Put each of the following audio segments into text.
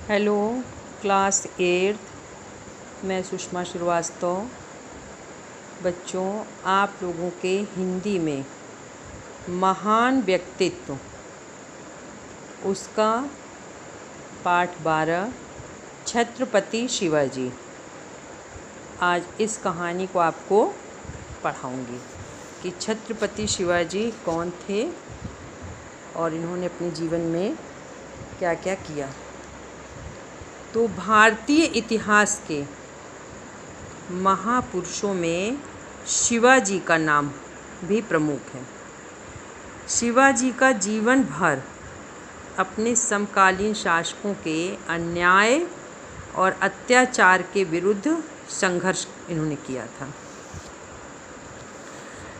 Hello class 8th। मैं सुषमा श्रीवास्तव। बच्चों, आप लोगों के हिंदी में महान व्यक्तित्व उसका पाठ 12 छत्रपति शिवाजी। आज इस कहानी को आपको पढ़ाऊंगी कि छत्रपति शिवाजी कौन थे और इन्होंने अपने जीवन में क्या क्या किया। तो भारतीय इतिहास के महापुरुषों में शिवाजी का नाम भी प्रमुख है। शिवाजी का जीवन भर अपने समकालीन शासकों के अन्याय और अत्याचार के विरुद्ध संघर्ष इन्होंने किया था।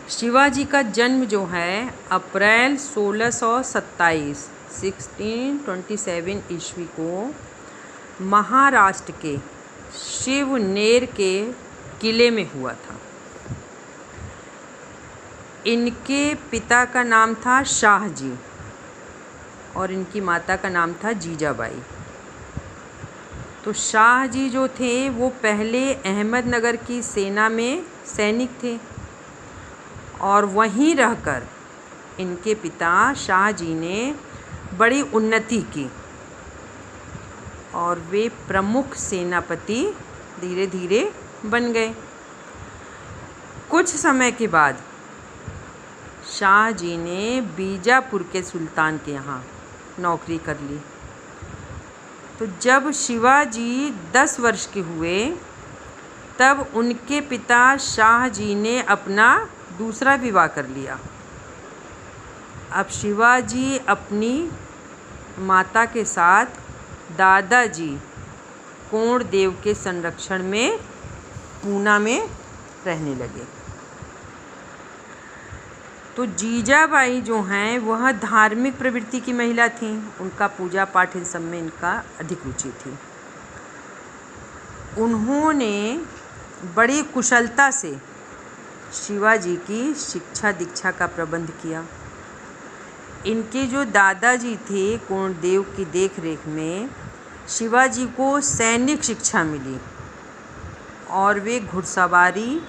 शिवाजी का जन्म जो है अप्रैल 1627 ईस्वी को महाराष्ट्र के शिवनेर के किले में हुआ था। इनके पिता का नाम था शाहजी और इनकी माता का नाम था जीजाबाई। तो शाहजी जो थे वो पहले अहमदनगर की सेना में सैनिक थे और वहीं रहकर इनके पिता शाहजी ने बड़ी उन्नति की और वे प्रमुख सेनापति धीरे धीरे बन गए। कुछ समय के बाद शाहजी ने बीजापुर के सुल्तान के यहाँ नौकरी कर ली। तो जब शिवाजी 10 वर्ष के हुए तब उनके पिता शाहजी ने अपना दूसरा विवाह कर लिया। अब शिवाजी अपनी माता के साथ दादाजी कोंडदेव के संरक्षण में पूना में रहने लगे। तो जीजाबाई जो हैं वह धार्मिक प्रवृत्ति की महिला थीं। उनका पूजा पाठ इन सब में इनका अधिक रुचि थी। उन्होंने बड़ी कुशलता से शिवाजी की शिक्षा दीक्षा का प्रबंध किया। इनके जो दादाजी थे कोंडदेव की देखरेख में शिवाजी को सैनिक शिक्षा मिली और वे घुड़सवारी,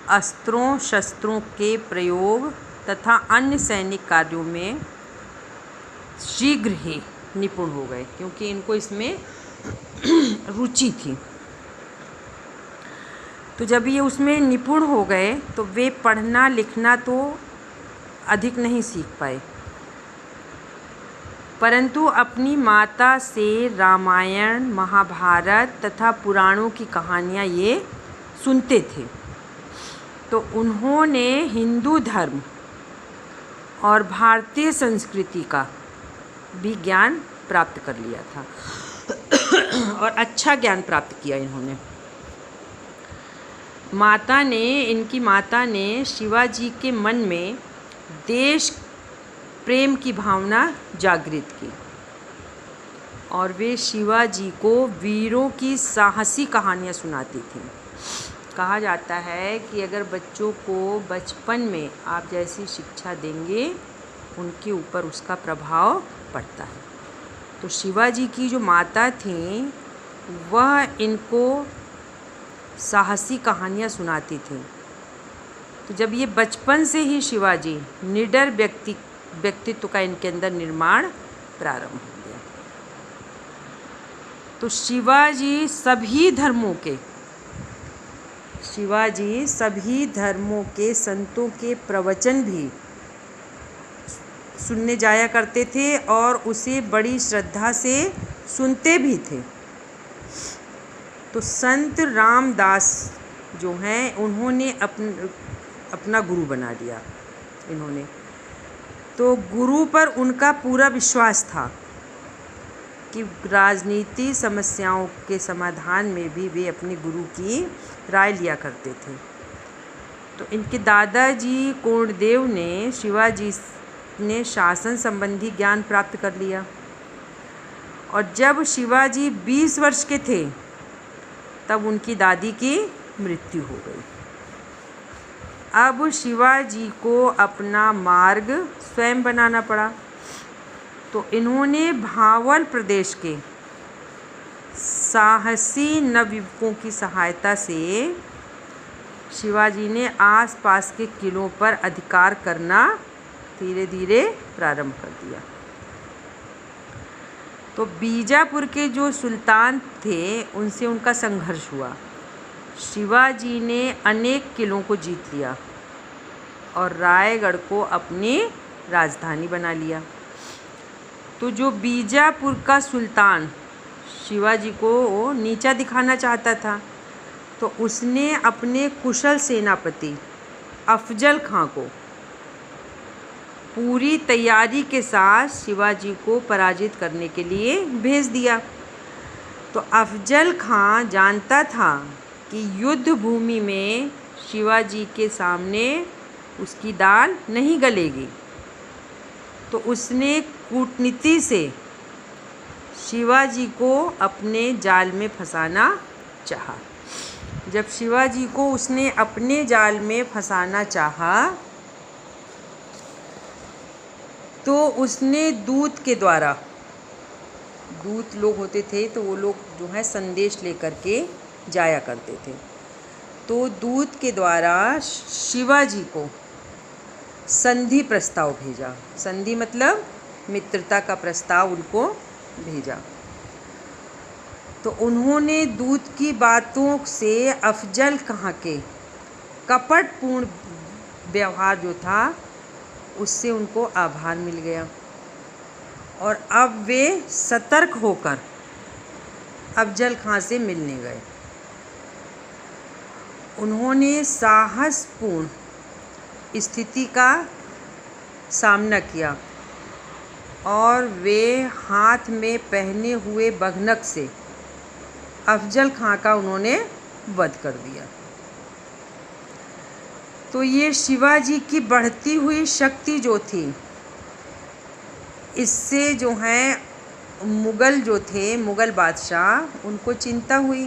अस्त्रों शस्त्रों के प्रयोग तथा अन्य सैनिक कार्यों में शीघ्र ही निपुण हो गए क्योंकि इनको इसमें रुचि थी। तो जब ये उसमें निपुण हो गए तो वे पढ़ना लिखना तो अधिक नहीं सीख पाए, परंतु अपनी माता से रामायण, महाभारत तथा पुराणों की कहानियाँ ये सुनते थे। तो उन्होंने हिंदू धर्म और भारतीय संस्कृति का भी ज्ञान प्राप्त कर लिया था और अच्छा ज्ञान प्राप्त किया इन्होंने। इनकी माता ने शिवाजी के मन में देश प्रेम की भावना जागृत की और वे शिवाजी को वीरों की साहसी कहानियाँ सुनाती थीं। कहा जाता है कि अगर बच्चों को बचपन में आप जैसी शिक्षा देंगे उनके ऊपर उसका प्रभाव पड़ता है। तो शिवाजी की जो माता थीं वह इनको साहसी कहानियाँ सुनाती थीं। तो जब ये बचपन से ही शिवाजी निडर व्यक्तित्व का इनके अंदर निर्माण प्रारंभ हो गया। तो शिवाजी सभी धर्मों के संतों के प्रवचन भी सुनने जाया करते थे और उसे बड़ी श्रद्धा से सुनते भी थे। तो संत रामदास जो हैं उन्होंने अपना गुरु बना लिया इन्होंने। तो गुरु पर उनका पूरा विश्वास था कि राजनीति समस्याओं के समाधान में भी वे अपने गुरु की राय लिया करते थे। तो इनके दादाजी कोंडदेव ने शिवाजी ने शासन संबंधी ज्ञान प्राप्त कर लिया और जब शिवाजी 20 वर्ष के थे तब उनकी दादी की मृत्यु हो गई। अब शिवाजी को अपना मार्ग स्वयं बनाना पड़ा। तो इन्होंने भावल प्रदेश के साहसी नवयुवकों की सहायता से शिवाजी ने आसपास के किलों पर अधिकार करना धीरे धीरे प्रारंभ कर दिया। तो बीजापुर के जो सुल्तान थे उनसे उनका संघर्ष हुआ। शिवाजी ने अनेक किलों को जीत लिया और रायगढ़ को अपनी राजधानी बना लिया। तो जो बीजापुर का सुल्तान शिवाजी को नीचा दिखाना चाहता था, तो उसने अपने कुशल सेनापति अफजल खां को पूरी तैयारी के साथ शिवाजी को पराजित करने के लिए भेज दिया। तो अफजल खां जानता था कि युद्ध भूमि में शिवाजी के सामने उसकी दाल नहीं गलेगी, तो उसने कूटनीति से शिवाजी को अपने जाल में फंसाना चाहा। जब शिवाजी को उसने अपने जाल में फंसाना चाहा, तो उसने दूत के द्वारा, दूत लोग होते थे तो वो लोग जो है संदेश लेकर के जाया करते थे, तो दूत के द्वारा शिवाजी को संधि प्रस्ताव भेजा। संधि मतलब मित्रता का प्रस्ताव उनको भेजा। तो उन्होंने दूत की बातों से अफजल खां के कपटपूर्ण व्यवहार जो था उससे उनको आभार मिल गया, और अब वे सतर्क होकर अफजल खां से मिलने गए। उन्होंने साहसपूर्ण स्थिति का सामना किया और वे हाथ में पहने हुए बघनक से अफजल खां का उन्होंने वध कर दिया। तो ये शिवाजी की बढ़ती हुई शक्ति जो थी, इससे जो है मुग़ल जो थे, मुग़ल बादशाह, उनको चिंता हुई।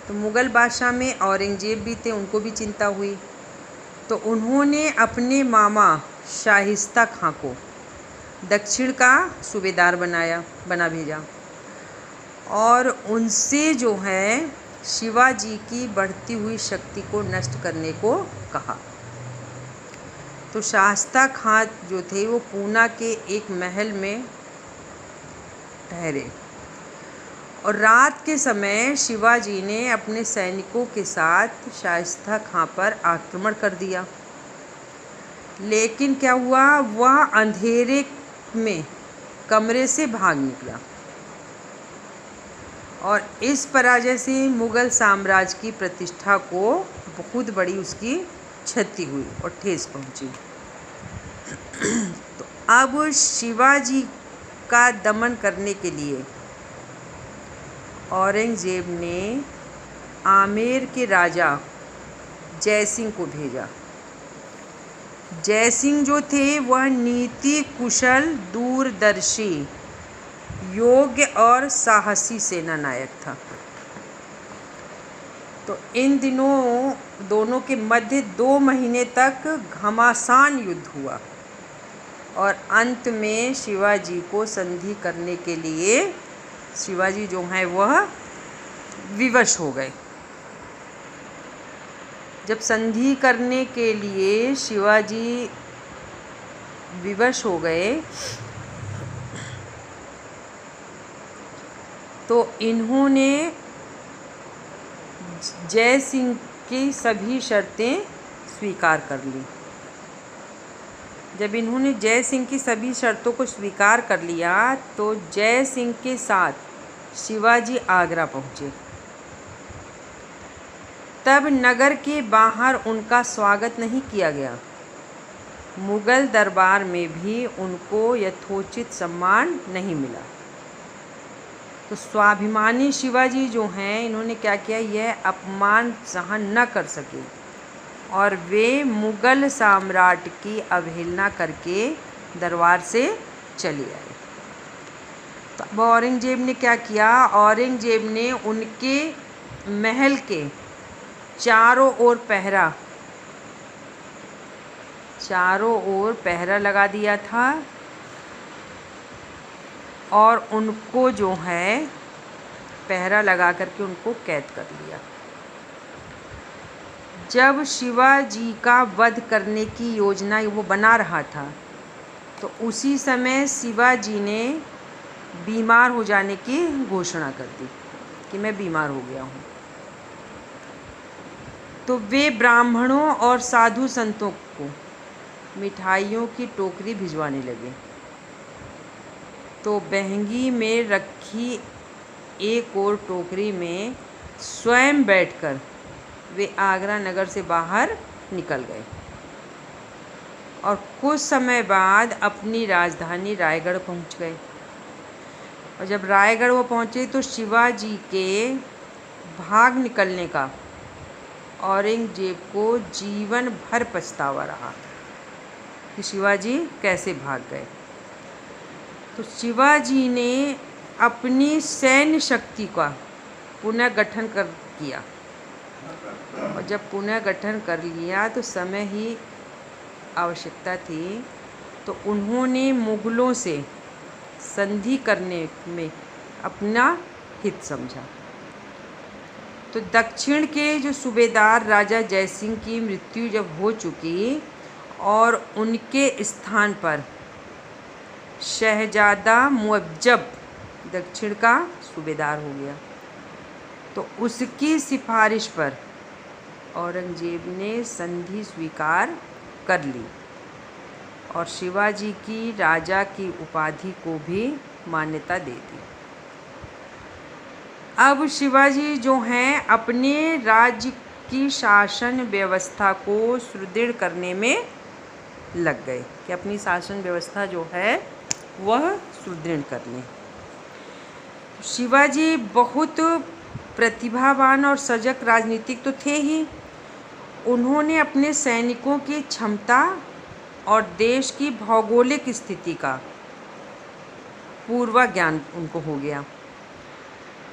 तो मुग़ल बादशाह में औरंगज़ेब भी थे, उनको भी चिंता हुई। तो उन्होंने अपने मामा शाहिस्ता खां को दक्षिण का सूबेदार बना भेजा और उनसे जो है शिवाजी की बढ़ती हुई शक्ति को नष्ट करने को कहा। तो शाहिस्ता खां जो थे वो पूना के एक महल में ठहरे और रात के समय शिवाजी ने अपने सैनिकों के साथ शाहिस्ता खां पर आक्रमण कर दिया। लेकिन क्या हुआ, वह अंधेरे में कमरे से भाग निकला और इस पराजय से मुग़ल साम्राज्य की प्रतिष्ठा को बहुत बड़ी उसकी क्षति हुई और ठेस पहुंची। तो अब शिवाजी का दमन करने के लिए औरंगज़ेब ने आमेर के राजा जयसिंह को भेजा। जयसिंह जो थे वह नीति कुशल, दूरदर्शी, योग्य और साहसी सेना नायक था। तो इन दिनों दोनों के मध्य 2 महीने तक घमासान युद्ध हुआ और अंत में शिवाजी को संधि करने के लिए शिवाजी जो हैं वह विवश हो गए। जब संधि करने के लिए शिवाजी विवश हो गए तो इन्होंने जय सिंह की सभी शर्तें स्वीकार कर ली। जब इन्होंने जय सिंह की सभी शर्तों को स्वीकार कर लिया तो जय सिंह के साथ शिवाजी आगरा पहुँचे। तब नगर के बाहर उनका स्वागत नहीं किया गया। मुग़ल दरबार में भी उनको यथोचित सम्मान नहीं मिला। तो स्वाभिमानी शिवाजी जो हैं इन्होंने क्या किया, यह अपमान सहन न कर सके और वे मुग़ल सम्राट की अवहेलना करके दरबार से चले आए। तब औरंगज़ेब ने क्या किया, औरंगज़ेब ने उनके महल के चारों ओर पहरा लगा दिया था और उनको जो है पहरा लगा करके उनको कैद कर लिया। जब शिवाजी का वध करने की योजना वो बना रहा था तो उसी समय शिवाजी ने बीमार हो जाने की घोषणा कर दी कि मैं बीमार हो गया हूँ। तो वे ब्राह्मणों और साधु संतों को मिठाइयों की टोकरी भिजवाने लगे। तो बहंगी में रखी एक और टोकरी में स्वयं बैठकर वे आगरा नगर से बाहर निकल गए और कुछ समय बाद अपनी राजधानी रायगढ़ पहुंच गए। और जब रायगढ़ वो पहुंचे तो शिवाजी के भाग निकलने का औरंगजेब को जीवन भर पछतावा रहा कि शिवाजी कैसे भाग गए। तो शिवाजी ने अपनी सैन्य शक्ति का पुनर्गठन किया और जब पुनर्गठन कर लिया तो समय ही आवश्यकता थी, तो उन्होंने मुग़लों से संधि करने में अपना हित समझा। तो दक्षिण के जो सूबेदार राजा जयसिंह की मृत्यु जब हो चुकी और उनके स्थान पर शहजादा मुअज्जब दक्षिण का सूबेदार हो गया, तो उसकी सिफारिश पर औरंगजेब ने संधि स्वीकार कर ली और शिवाजी की राजा की उपाधि को भी मान्यता दे दी। अब शिवाजी जो हैं अपने राज्य की शासन व्यवस्था को सुदृढ़ करने में लग गए कि अपनी शासन व्यवस्था जो है वह सुदृढ़ कर लें। शिवाजी बहुत प्रतिभावान और सजग राजनीतिक तो थे ही, उन्होंने अपने सैनिकों की क्षमता और देश की भौगोलिक स्थिति का पूर्व ज्ञान उनको हो गया।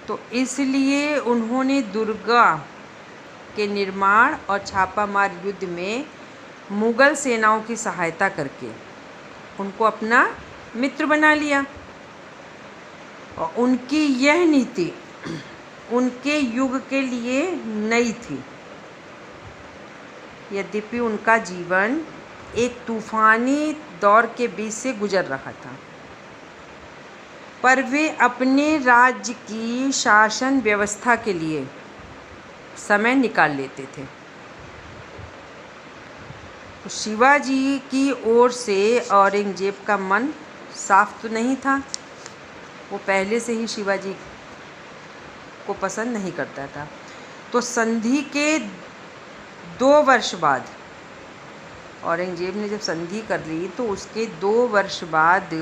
तो इसलिए उन्होंने दुर्गा के निर्माण और छापामार युद्ध में मुग़ल सेनाओं की सहायता करके उनको अपना मित्र बना लिया। और उनकी यह नीति उनके युग के लिए नई थी। यद्यपि उनका जीवन एक तूफ़ानी दौर के बीच से गुजर रहा था, पर वे अपने राज्य की शासन व्यवस्था के लिए समय निकाल लेते थे। तो शिवाजी की ओर से औरंगजेब का मन साफ तो नहीं था, वो पहले से ही शिवाजी को पसंद नहीं करता था। तो संधि के 2 वर्ष बाद औरंगजेब ने जब संधि कर ली तो उसके 2 वर्ष बाद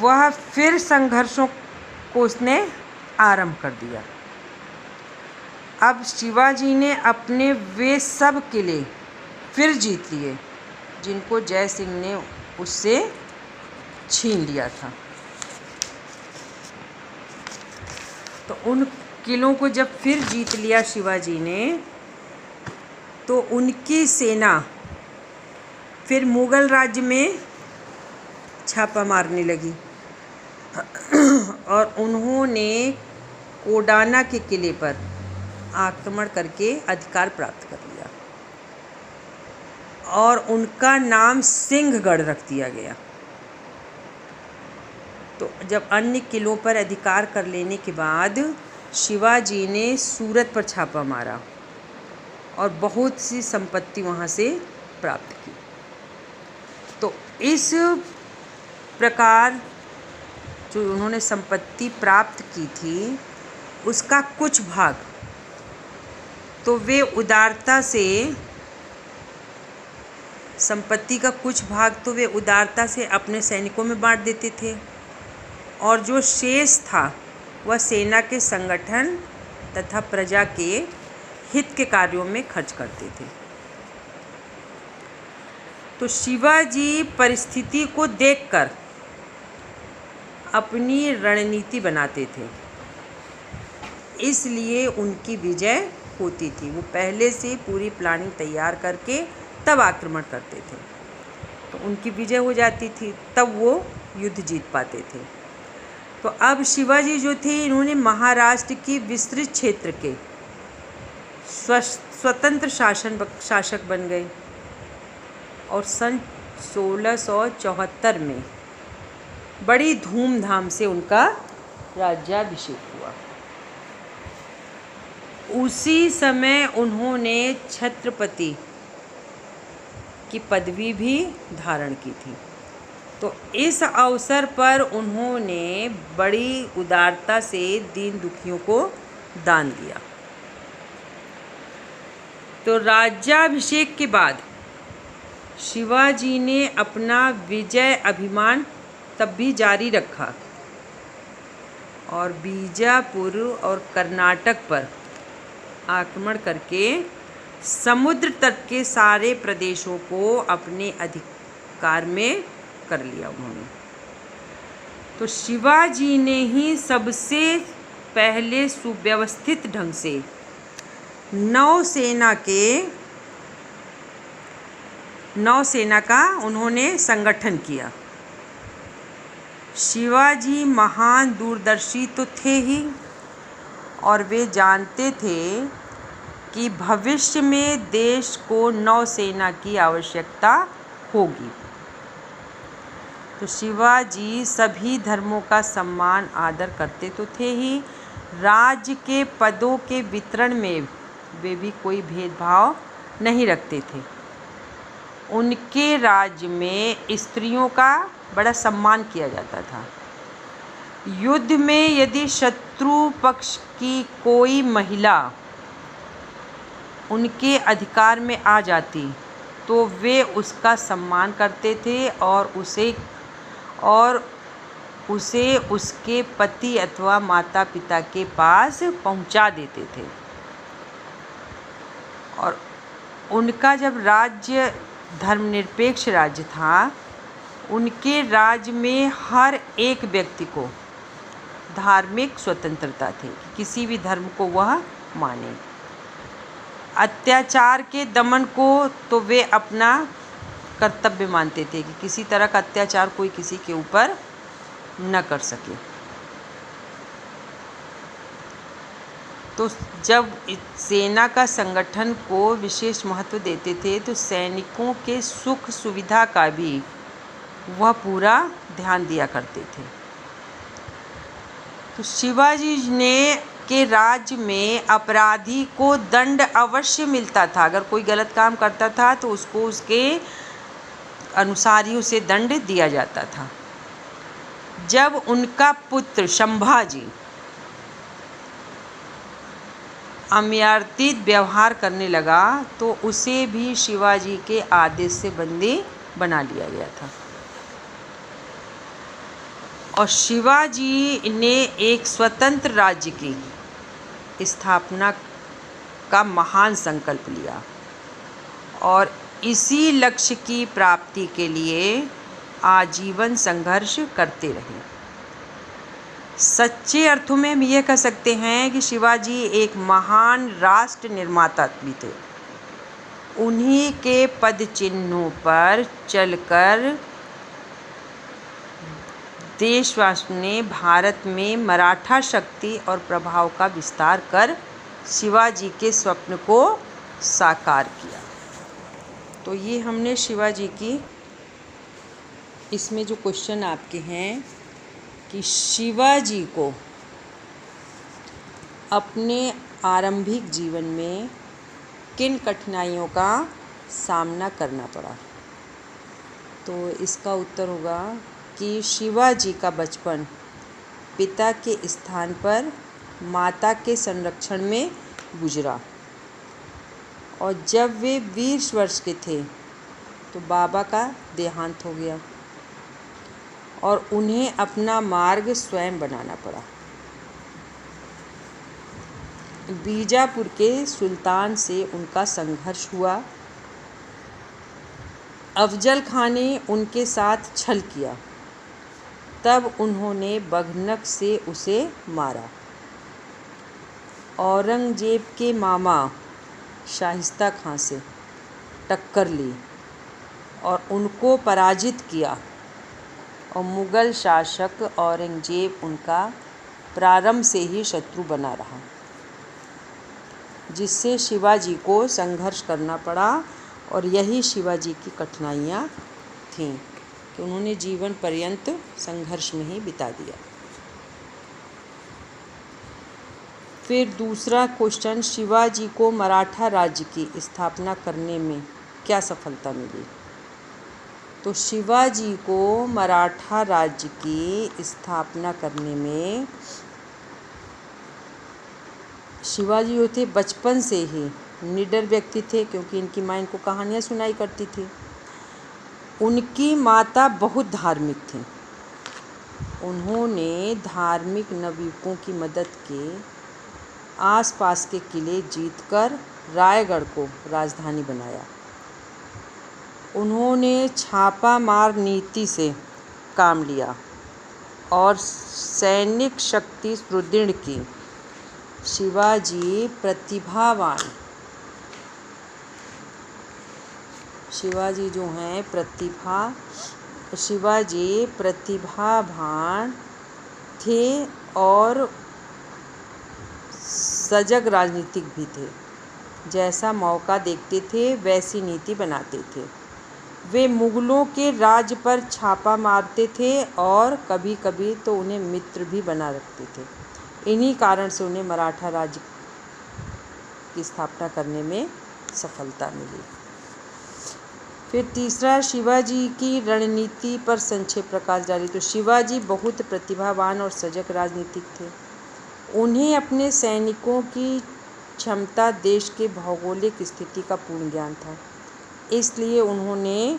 वह फिर संघर्षों को उसने आरंभ कर दिया। अब शिवाजी ने अपने वे सब किले फिर जीत लिए जिनको जय सिंह ने उससे छीन लिया था। तो उन किलों को जब फिर जीत लिया शिवाजी ने, तो उनकी सेना फिर मुग़ल राज्य में छापा मारने लगी और उन्होंने कोडाना के किले पर आक्रमण करके अधिकार प्राप्त कर लिया और उनका नाम सिंहगढ़ रख दिया गया। तो जब अन्य किलों पर अधिकार कर लेने के बाद शिवाजी ने सूरत पर छापा मारा और बहुत सी संपत्ति वहाँ से प्राप्त की। तो इस प्रकार जो उन्होंने संपत्ति प्राप्त की थी उसका कुछ भाग तो वे उदारता से, संपत्ति का कुछ भाग तो वे उदारता से अपने सैनिकों में बांट देते थे और जो शेष था वह सेना के संगठन तथा प्रजा के हित के कार्यों में खर्च करते थे। तो शिवाजी परिस्थिति को देखकर अपनी रणनीति बनाते थे, इसलिए उनकी विजय होती थी। वो पहले से पूरी प्लानिंग तैयार करके तब आक्रमण करते थे, तो उनकी विजय हो जाती थी, तब वो युद्ध जीत पाते थे। तो अब शिवाजी जो थे, इन्होंने महाराष्ट्र की विस्तृत क्षेत्र के स्वतंत्र शासक बन गए और सन 1674 में बड़ी धूमधाम से उनका राज्याभिषेक हुआ। उसी समय उन्होंने छत्रपति की पदवी भी धारण की थी। तो इस अवसर पर उन्होंने बड़ी उदारता से दीन दुखियों को दान दिया। तो राज्याभिषेक के बाद शिवाजी ने अपना विजय अभिमान तब भी जारी रखा और बीजापुर और कर्नाटक पर आक्रमण करके समुद्र तट के सारे प्रदेशों को अपने अधिकार में कर लिया उन्होंने। तो शिवाजी ने ही सबसे पहले सुव्यवस्थित ढंग से नौसेना का उन्होंने संगठन किया। शिवाजी महान दूरदर्शी तो थे ही, और वे जानते थे कि भविष्य में देश को नौसेना की आवश्यकता होगी। तो शिवाजी सभी धर्मों का सम्मान आदर करते तो थे ही, राज्य के पदों के वितरण में वे भी कोई भेदभाव नहीं रखते थे। उनके राज्य में स्त्रियों का बड़ा सम्मान किया जाता था। युद्ध में यदि शत्रु पक्ष की कोई महिला उनके अधिकार में आ जाती तो वे उसका सम्मान करते थे और उसे उसके पति अथवा माता पिता के पास पहुंचा देते थे। और उनका जब राज्य धर्मनिरपेक्ष राज्य था, उनके राज्य में हर एक व्यक्ति को धार्मिक स्वतंत्रता थी कि किसी भी धर्म को वह माने। अत्याचार के दमन को तो वे अपना कर्तव्य मानते थे कि किसी तरह का अत्याचार कोई किसी के ऊपर न कर सके। तो जब सेना का संगठन को विशेष महत्व देते थे तो सैनिकों के सुख सुविधा का भी वह पूरा ध्यान दिया करते थे। तो शिवाजी के राज्य में अपराधी को दंड अवश्य मिलता था। अगर कोई गलत काम करता था तो उसको उसके अनुसार ही उसे दंड दिया जाता था। जब उनका पुत्र संभाजी अमर्यादित व्यवहार करने लगा तो उसे भी शिवाजी के आदेश से बंदी बना लिया गया था। और शिवाजी ने एक स्वतंत्र राज्य की स्थापना का महान संकल्प लिया और इसी लक्ष्य की प्राप्ति के लिए आजीवन संघर्ष करते रहे। सच्चे अर्थों में हम ये कह सकते हैं कि शिवाजी एक महान राष्ट्र निर्माता भी थे। उन्हीं के पद चिन्हों पर चलकर देशवासियों ने भारत में मराठा शक्ति और प्रभाव का विस्तार कर शिवाजी के स्वप्न को साकार किया। तो ये हमने शिवाजी की, इसमें जो क्वेश्चन आपके हैं कि शिवाजी को अपने आरंभिक जीवन में किन कठिनाइयों का सामना करना पड़ा, तो इसका उत्तर होगा कि शिवाजी का बचपन पिता के स्थान पर माता के संरक्षण में गुजरा और जब वे 20 वर्ष के थे तो बाबा का देहांत हो गया और उन्हें अपना मार्ग स्वयं बनाना पड़ा। बीजापुर के सुल्तान से उनका संघर्ष हुआ। अफजल खान ने उनके साथ छल किया, तब उन्होंने बघनक से उसे मारा। औरंगजेब के मामा शाहिस्ता खां से टक्कर ली और उनको पराजित किया। और मुग़ल शासक औरंगज़ेब उनका प्रारंभ से ही शत्रु बना रहा, जिससे शिवाजी को संघर्ष करना पड़ा। और यही शिवाजी की कठिनाइयाँ थीं कि उन्होंने जीवन पर्यंत संघर्ष में ही बिता दिया। फिर दूसरा क्वेश्चन, शिवाजी को मराठा राज्य की स्थापना करने में क्या सफलता मिली? तो शिवाजी को मराठा राज्य की स्थापना करने में शिवाजी जो थे बचपन से ही निडर व्यक्ति थे, क्योंकि इनकी माँ इनको कहानियाँ सुनाई करती थी। उनकी माता बहुत धार्मिक थी। उन्होंने धार्मिक नवयुवकों की मदद के आसपास के किले जीतकर रायगढ़ को राजधानी बनाया। उन्होंने छापा मार नीति से काम लिया और सैनिक शक्ति सुदृढ़ की। शिवाजी प्रतिभावान थे और सजग राजनीतिक भी थे। जैसा मौका देखते थे वैसी नीति बनाते थे। वे मुग़लों के राज्य पर छापा मारते थे और कभी कभी तो उन्हें मित्र भी बना रखते थे। इन्हीं कारण से उन्हें मराठा राज्य की स्थापना करने में सफलता मिली। फिर तीसरा, शिवाजी की रणनीति पर संक्षेप प्रकाश डाली। तो शिवाजी बहुत प्रतिभावान और सजग राजनीतिक थे। उन्हें अपने सैनिकों की क्षमता, देश के भौगोलिक स्थिति का पूर्ण ज्ञान था। इसलिए उन्होंने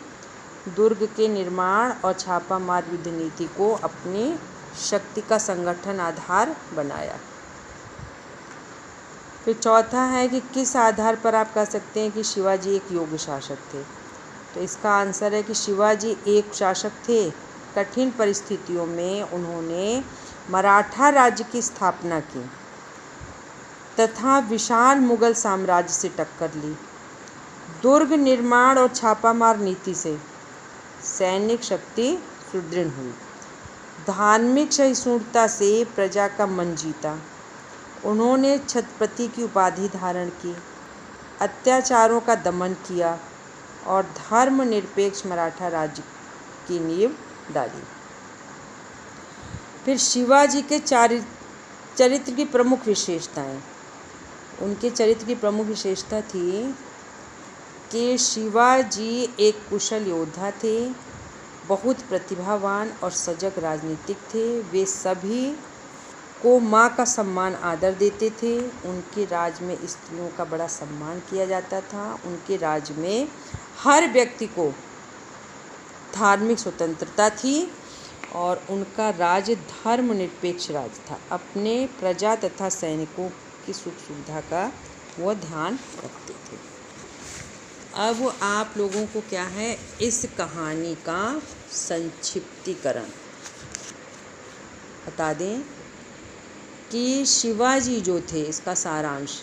दुर्ग के निर्माण और छापामार युद्ध नीति को अपनी शक्ति का संगठन आधार बनाया। फिर चौथा है कि किस आधार पर आप कह सकते हैं कि शिवाजी एक योग्य शासक थे? तो इसका आंसर है कि शिवाजी एक शासक थे। कठिन परिस्थितियों में उन्होंने मराठा राज्य की स्थापना की तथा विशाल मुग़ल साम्राज्य से टक्कर ली। दुर्ग निर्माण और छापामार नीति से सैनिक शक्ति सुदृढ़ हुई। धार्मिक सहिष्णुता से प्रजा का मन जीता। उन्होंने छत्रपति की उपाधि धारण की, अत्याचारों का दमन किया और धर्मनिरपेक्ष मराठा राज्य की नींव डाली। फिर शिवाजी के चरित्र की प्रमुख विशेषताएं। उनके चरित्र की प्रमुख विशेषता थी कि शिवाजी एक कुशल योद्धा थे, बहुत प्रतिभावान और सजग राजनीतिक थे। वे सभी को माँ का सम्मान आदर देते थे। उनके राज्य में स्त्रियों का बड़ा सम्मान किया जाता था। उनके राज्य में हर व्यक्ति को धार्मिक स्वतंत्रता थी और उनका राज्य धर्मनिरपेक्ष राज्य था। अपने प्रजा तथा सैनिकों की सुख सुविधा का वो ध्यान रखते थे। अब आप लोगों को क्या है, इस कहानी का संक्षिप्तीकरण बता दें कि शिवाजी जो थे, इसका सारांश,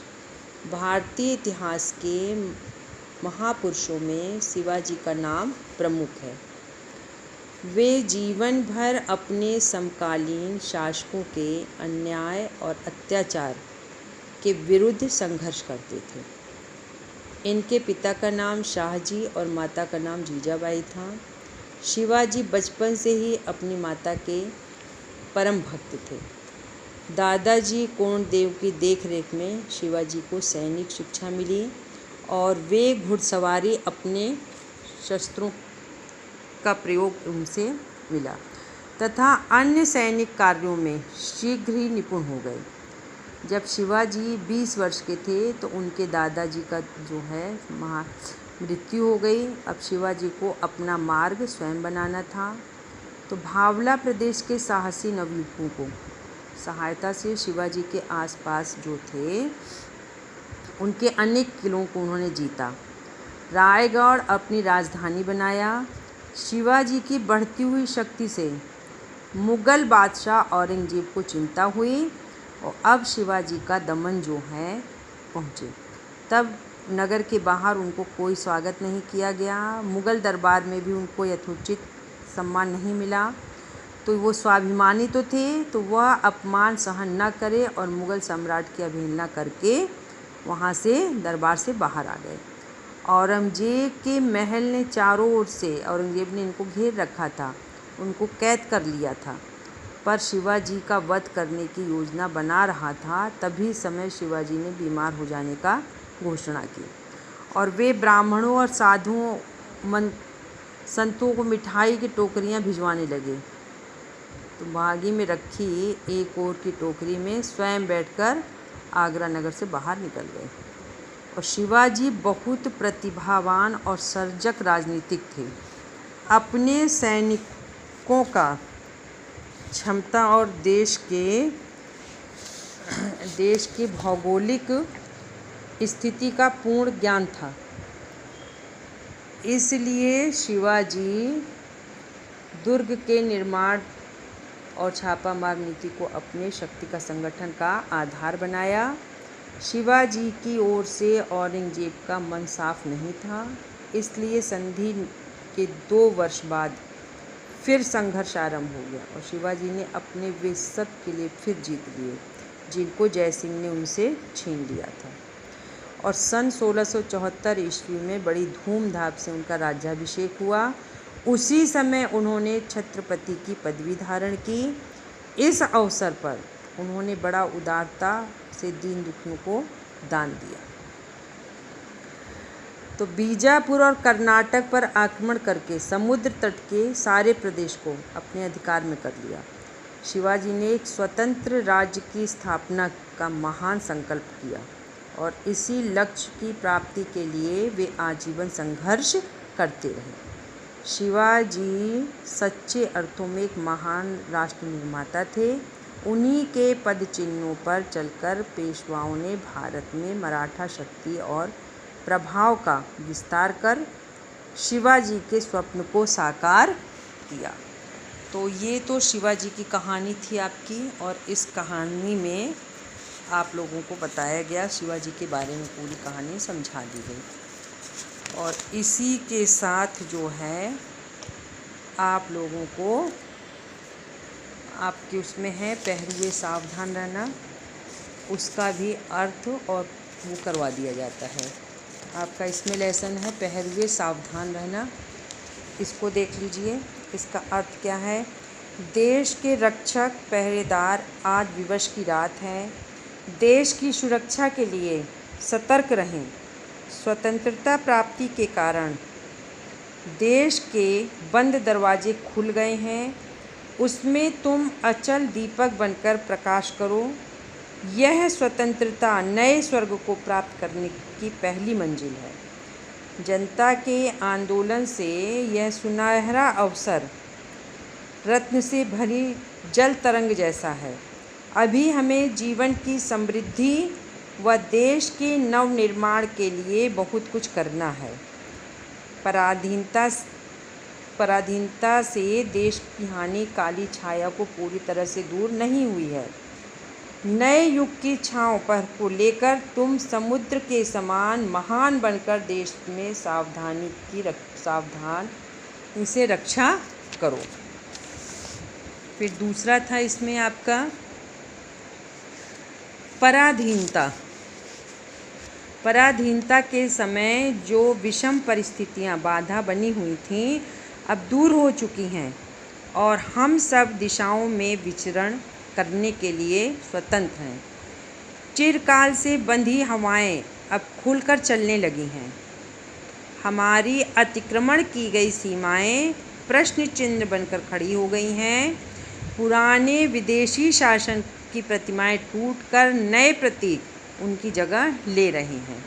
भारतीय इतिहास के महापुरुषों में शिवाजी का नाम प्रमुख है। वे जीवन भर अपने समकालीन शासकों के अन्याय और अत्याचार के विरुद्ध संघर्ष करते थे। इनके पिता का नाम शाहजी और माता का नाम जीजाबाई था। शिवाजी बचपन से ही अपनी माता के परम भक्त थे। दादाजी कोंडदेव की देखरेख में शिवाजी को सैनिक शिक्षा मिली और वे घुड़सवारी, अपने शस्त्रों का प्रयोग उनसे मिला तथा अन्य सैनिक कार्यों में शीघ्र ही निपुण हो गए। जब शिवाजी 20 वर्ष के थे तो उनके दादाजी का जो है मृत्यु हो गई। अब शिवाजी को अपना मार्ग स्वयं बनाना था। तो भावला प्रदेश के साहसी नवयुवकों को सहायता से शिवाजी के आसपास जो थे उनके अनेक किलों को उन्होंने जीता। रायगढ़ अपनी राजधानी बनाया। शिवाजी की बढ़ती हुई शक्ति से मुग़ल बादशाह औरंगज़ेब को चिंता हुई और अब शिवाजी का दमन जो है पहुँचे। तब नगर के बाहर उनको कोई स्वागत नहीं किया गया। मुग़ल दरबार में भी उनको यथोचित सम्मान नहीं मिला। तो वो स्वाभिमानी तो थे, तो वह अपमान सहन न करे और मुग़ल सम्राट की अवहेलना करके वहाँ से दरबार से बाहर आ गए। औरंगज़ेब के महल ने चारों ओर से, औरंगज़ेब ने इनको घेर रखा था, उनको कैद कर लिया था, पर शिवाजी का वध करने की योजना बना रहा था। तभी समय शिवाजी ने बीमार हो जाने का घोषणा की और वे ब्राह्मणों और साधुओं संतों को मिठाई की टोकरियां भिजवाने लगे। तो बागी में रखी एक और की टोकरी में स्वयं बैठकर आगरा नगर से बाहर निकल गए। और शिवाजी बहुत प्रतिभावान और सर्जक राजनीतिक थे। अपने सैनिकों का क्षमता और देश के भौगोलिक स्थिति का पूर्ण ज्ञान था। इसलिए शिवाजी दुर्ग के निर्माण और छापामार नीति को अपने शक्ति का संगठन का आधार बनाया। शिवाजी की ओर से औरंगज़ेब का मन साफ नहीं था, इसलिए संधि के 2 वर्ष बाद फिर संघर्ष आरंभ हो गया और शिवाजी ने अपने वे सब किले फिर जीत लिए जिनको जयसिंह ने उनसे छीन लिया था। और सन 1674 ईस्वी में बड़ी धूमधाम से उनका राज्याभिषेक हुआ। उसी समय उन्होंने छत्रपति की पदवी धारण की। इस अवसर पर उन्होंने बड़ा उदारता से दीन दुखियों को दान दिया। तो बीजापुर और कर्नाटक पर आक्रमण करके समुद्र तट के सारे प्रदेश को अपने अधिकार में कर लिया। शिवाजी ने एक स्वतंत्र राज्य की स्थापना का महान संकल्प किया और इसी लक्ष्य की प्राप्ति के लिए वे आजीवन संघर्ष करते रहे। शिवाजी सच्चे अर्थों में एक महान राष्ट्र निर्माता थे। उन्हीं के पद चिन्हों पर चलकर पेशवाओं ने भारत में मराठा शक्ति और प्रभाव का विस्तार कर शिवाजी के स्वप्न को साकार किया। तो ये तो शिवाजी की कहानी थी आपकी, और इस कहानी में आप लोगों को बताया गया, शिवाजी के बारे में पूरी कहानी समझा दी गई। और इसी के साथ जो है आप लोगों को आपके उसमें है पहरुए सावधान रहना, उसका भी अर्थ और वो करवा दिया जाता है। आपका इसमें लेसन है पहरुए सावधान रहना, इसको देख लीजिए। इसका अर्थ क्या है? देश के रक्षक पहरेदार आज विवश की रात है। देश की सुरक्षा के लिए सतर्क रहें। स्वतंत्रता प्राप्ति के कारण देश के बंद दरवाजे खुल गए हैं, उसमें तुम अचल दीपक बनकर प्रकाश करो। यह स्वतंत्रता नए स्वर्ग को प्राप्त करने की पहली मंजिल है। जनता के आंदोलन से यह सुनहरा अवसर रत्न से भरी जल तरंग जैसा है। अभी हमें जीवन की समृद्धि व देश के नवनिर्माण के लिए बहुत कुछ करना है। पराधीनता से देश की हानि काली छाया को पूरी तरह से दूर नहीं हुई है। नए युग की छाँव पर को लेकर तुम समुद्र के समान महान बनकर देश में सावधानी से रक्षा करो। फिर दूसरा था इसमें आपका पराधीनता के समय जो विषम परिस्थितियां बाधा बनी हुई थीं अब दूर हो चुकी हैं और हम सब दिशाओं में विचरण करने के लिए स्वतंत्र हैं। चिरकाल से बंधी हवाएं अब खुलकर चलने लगी हैं। हमारी अतिक्रमण की गई सीमाएं प्रश्न चिन्ह बनकर खड़ी हो गई हैं। पुराने विदेशी शासन की प्रतिमाएं टूटकर नए प्रतीक उनकी जगह ले रहे हैं।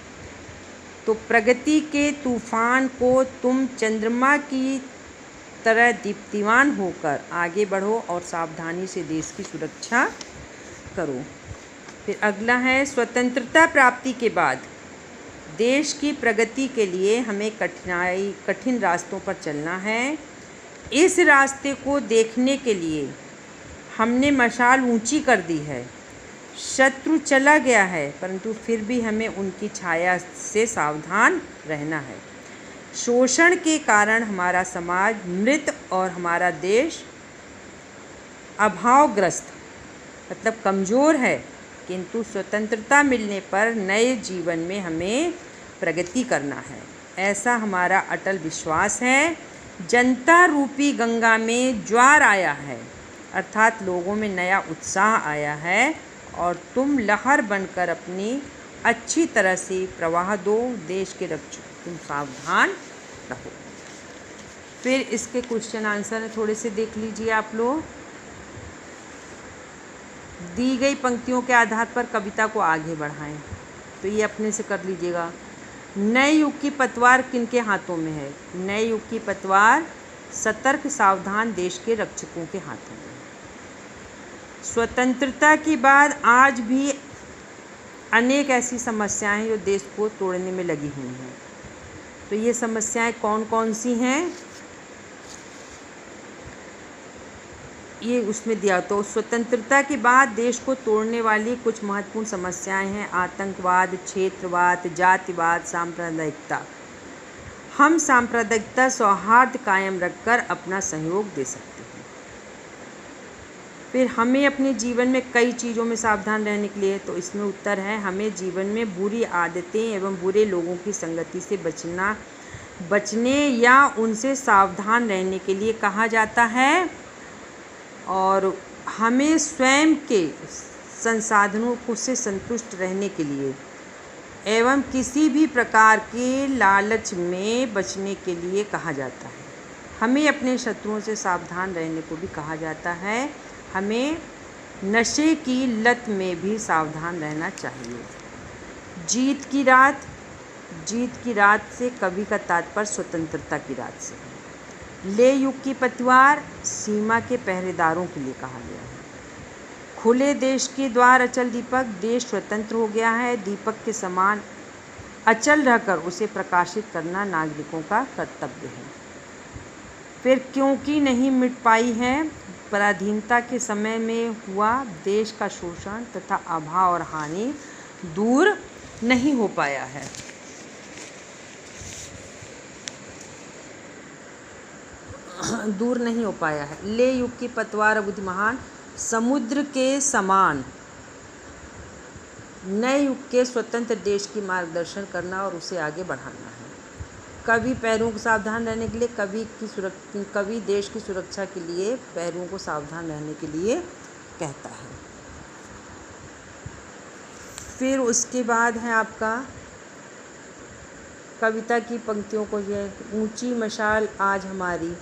तो प्रगति के तूफान को तुम चंद्रमा की तरह दीप्तिमान होकर आगे बढ़ो और सावधानी से देश की सुरक्षा करो। फिर अगला है स्वतंत्रता प्राप्ति के बाद देश की प्रगति के लिए हमें कठिन रास्तों पर चलना है। इस रास्ते को देखने के लिए हमने मशाल ऊंची कर दी है। शत्रु चला गया है, परंतु फिर भी हमें उनकी छाया से सावधान रहना है। शोषण के कारण हमारा समाज मृत और हमारा देश अभावग्रस्त मतलब कमज़ोर है, किंतु स्वतंत्रता मिलने पर नए जीवन में हमें प्रगति करना है, ऐसा हमारा अटल विश्वास है। जनता रूपी गंगा में ज्वार आया है, अर्थात लोगों में नया उत्साह आया है, और तुम लहर बनकर अपनी अच्छी तरह से प्रवाह दो, देश के रक्षक तुम सावधान रहो। फिर इसके क्वेश्चन आंसर थोड़े से देख लीजिए आप लोग। दी गई पंक्तियों के आधार पर कविता को आगे बढ़ाएं, तो ये अपने से कर लीजिएगा। नए युग की पतवार किनके हाथों में है? नए युग की पतवार सतर्क सावधान देश के रक्षकों के हाथों में। स्वतंत्रता के बाद आज भी अनेक ऐसी समस्याएं जो देश को तोड़ने में लगी हुई हैं, तो ये समस्याएं कौन कौन सी हैं ये उसमें दिया। तो स्वतंत्रता के बाद देश को तोड़ने वाली कुछ महत्वपूर्ण समस्याएं हैं: आतंकवाद, क्षेत्रवाद, जातिवाद, सांप्रदायिकता। हम सांप्रदायिकता सौहार्द कायम रखकर अपना सहयोग दे सकते हैं। फिर हमें अपने जीवन में कई चीज़ों में सावधान रहने के लिए, तो इसमें उत्तर है हमें जीवन में बुरी आदतें एवं बुरे लोगों की संगति से बचने या उनसे सावधान रहने के लिए कहा जाता है, और हमें स्वयं के संसाधनों को से संतुष्ट रहने के लिए एवं किसी भी प्रकार के लालच में बचने के लिए कहा जाता है। हमें अपने शत्रुओं से सावधान रहने को भी कहा जाता है। हमें नशे की लत में भी सावधान रहना चाहिए। जीत की रात से कवि का तात्पर्य स्वतंत्रता की रात से है। ले युग की पतवार सीमा के पहरेदारों के लिए कहा गया है। खुले देश के द्वार अचल दीपक, देश स्वतंत्र हो गया है, दीपक के समान अचल रहकर उसे प्रकाशित करना नागरिकों का कर्तव्य है। फिर क्योंकि नहीं मिट पाई है, पराधीनता के समय में हुआ देश का शोषण तथा अभाव और हानि दूर नहीं हो पाया है। ले युग की पतवार अवधि महान समुद्र के समान नए युग के स्वतंत्र देश की मार्गदर्शन करना और उसे आगे बढ़ाना है। कवि पैरों को सावधान रहने के लिए कवि देश की सुरक्षा के लिए पैरों को सावधान रहने के लिए कहता है। फिर उसके बाद है आपका कविता की पंक्तियों को, ये ऊंची मशाल आज हमारी,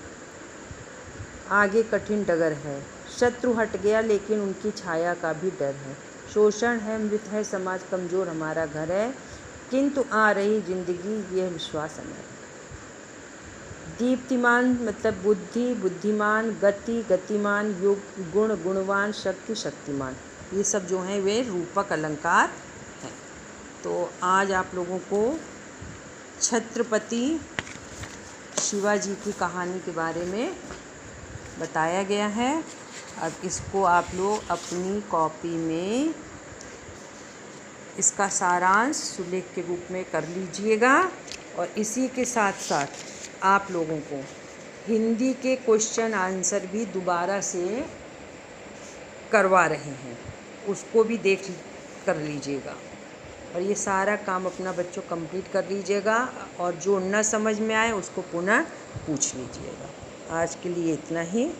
आगे कठिन डगर है, शत्रु हट गया लेकिन उनकी छाया का भी डर है, शोषण है, मृत है समाज, कमज़ोर हमारा घर है, किंतु आ रही जिंदगी यह विश्वास अमर है। दीप्तिमान मतलब बुद्धि, बुद्धिमान, गति, गतिमान, युग, गुण, गुणवान, शक्ति, शक्तिमान, ये सब जो हैं वे रूपक अलंकार हैं। तो आज आप लोगों को छत्रपति शिवाजी की कहानी के बारे में बताया गया है। अब इसको आप लोग अपनी कॉपी में इसका सारांश सुलेख के रूप में कर लीजिएगा, और इसी के साथ साथ आप लोगों को हिंदी के क्वेश्चन आंसर भी दोबारा से करवा रहे हैं, उसको भी देख कर लीजिएगा, और ये सारा काम अपना बच्चों कंप्लीट कर लीजिएगा, और जो न समझ में आए उसको पुनः पूछ लीजिएगा। आज के लिए इतना ही।